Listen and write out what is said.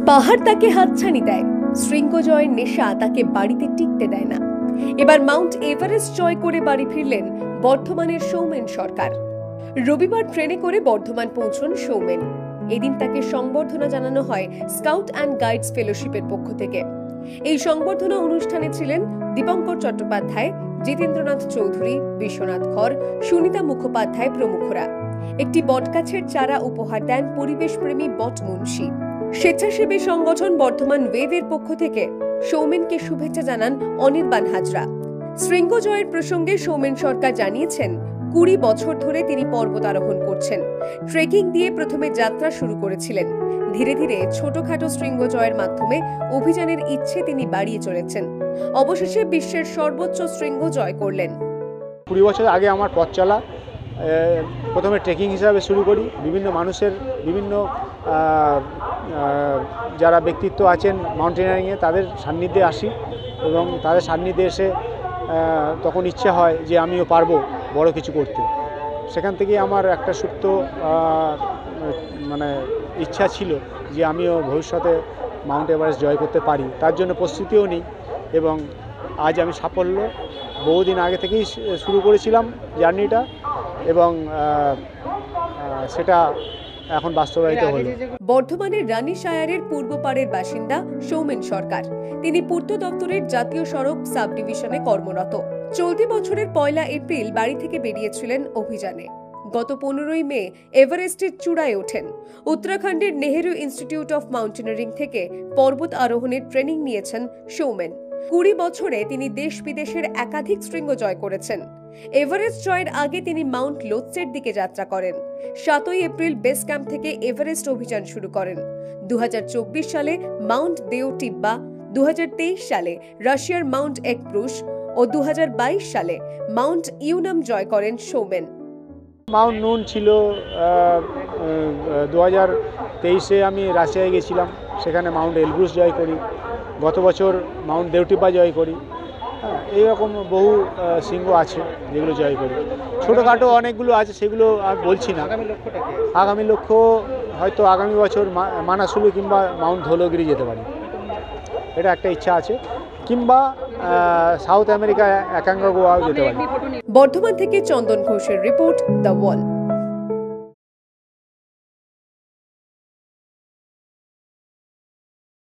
পাহাড় তাকে হাতছানি দেয়, শৃঙ্গ জয়ের নেশা তাকে বাড়িতে টিকতে দেয় না। এবার মাউন্ট এভারেস্ট জয় করে বাড়ি ফিরলেন বর্ধমানের সৌমেন সরকার। রবিবার ট্রেনে করে বর্ধমান পৌঁছন সৌমেন। এদিন তাকে সংবর্ধনা জানানো হয় স্কাউট অ্যান্ড গাইডস ফেলোশিপের পক্ষ থেকে। এই সংবর্ধনা অনুষ্ঠানে ছিলেন দীপঙ্কর চট্টোপাধ্যায়, জিতেন্দ্রনাথ চৌধুরী, বিশ্বনাথ কর, সুনিতা মুখোপাধ্যায় প্রমুখরা। একটি বটগাছের চারা উপহার দেন পরিবেশপ্রেমী বট মুন্সি। স্বেচ্ছাসেবী সংগঠন বর্ধমান ওয়েভের পক্ষ থেকে সৌমেনকে শুভেচ্ছা জানান অনির্বাণ হাজরা। শৃঙ্গ জয়ের প্রসঙ্গে সৌমেন সরকার জানিয়েছেন, 20 বছর ধরে তিনি পর্বত আরোহণ করছেন। ট্রেকিং দিয়ে প্রথমে যাত্রা শুরু করেছিলেন। ধীরে ধীরে ছোটখাটো শৃঙ্গ জয়ের মাধ্যমে অভিযানের ইচ্ছে তিনি বাড়িয়ে চলেছেন। অবশেষে বিশ্বের সর্বোচ্চ শৃঙ্গ জয় করলেন। 20 বছর আগে আমার পথ চলা, প্রথমে ট্রেকিং হিসাবে শুরু করি। বিভিন্ন মানুষের বিভিন্ন যারা ব্যক্তিত্ব আছেন মাউন্টেনিয়ারিংয়ে, তাদের সান্নিধ্যে আসি এবং তাদের সান্নিধ্যে এসে তখন ইচ্ছে হয় যে আমিও পারবো বড় কিছু করতে। সেখান থেকে আমার একটা সুপ্ত ইচ্ছা ছিল যে আমিও ভবিষ্যতে মাউন্ট এভারেস্ট জয় করতে পারি। তার জন্য প্রস্তুতিও নিই এবং আজ আমি সাফল্য বহুদিন আগে থেকেই শুরু করেছিলাম জার্নিটা এবং সেটা এখন বাস্তবায়িত হলো। বর্ধমানের রানীশায়ারের পূর্ব পাড়ের বাসিন্দা সৌমেন সরকার। তিনি পূর্ত দপ্তরের জাতীয় সড়ক সাব ডিভিশনে কর্মরত। চলতি বছরের 1 এপ্রিল বাড়ি থেকে বেরিয়েছিলেন অভিযানে। গত 15 মে এভারেস্টের চূড়ায় ওঠেন। উত্তরাখণ্ডের নেহেরু ইনস্টিটিউট অফ মাউন্টেনিয়ারিং থেকে পর্বত আরোহণের ট্রেনিং নিয়েছেন সৌমেন। 20 বছরে তিনি দেশ বিদেশের একাধিক শৃঙ্গ জয় করেছেন। এভারেস্ট জয়ের আগে তিনি মাউন্ট লোৎসের দিকে যাত্রা করেন। 7 এপ্রিল বেস ক্যাম্প থেকে এভারেস্ট অভিযান শুরু করেন। 2024 সালে মাউন্ট দেওটিব্বা, 2023 সালে রাশিয়ার মাউন্ট একব্রুশ ও 2022 সালে মাউন্ট ইউনাম জয় করেন সৌমেন। মাউন্ট নুন ছিল 2023-এ আমি রাশিয়ায় গেছিলাম, সেখানে মাউন্ট এলব্রুস জয় করি। গত বছর মাউন্ট দেওটিব্বা জয় করি। এইরকম বহু শৃঙ্গ আছে যেগুলো জয় করি। ছোটোখাটো অনেকগুলো আছে, সেগুলো আর বলছি না। আগামী লক্ষ্য হয়তো আগামী বছর মানাসুলু কিংবা মাউন্ট ধৌলগিরি যেতে পারি, এটা একটা ইচ্ছা আছে, কিংবা সাউথ আমেরিকা একাঙ্গা গোয়াও যেতে পারি। বর্ধমান থেকে চন্দন ঘোষের রিপোর্ট, দ্য ওয়াল।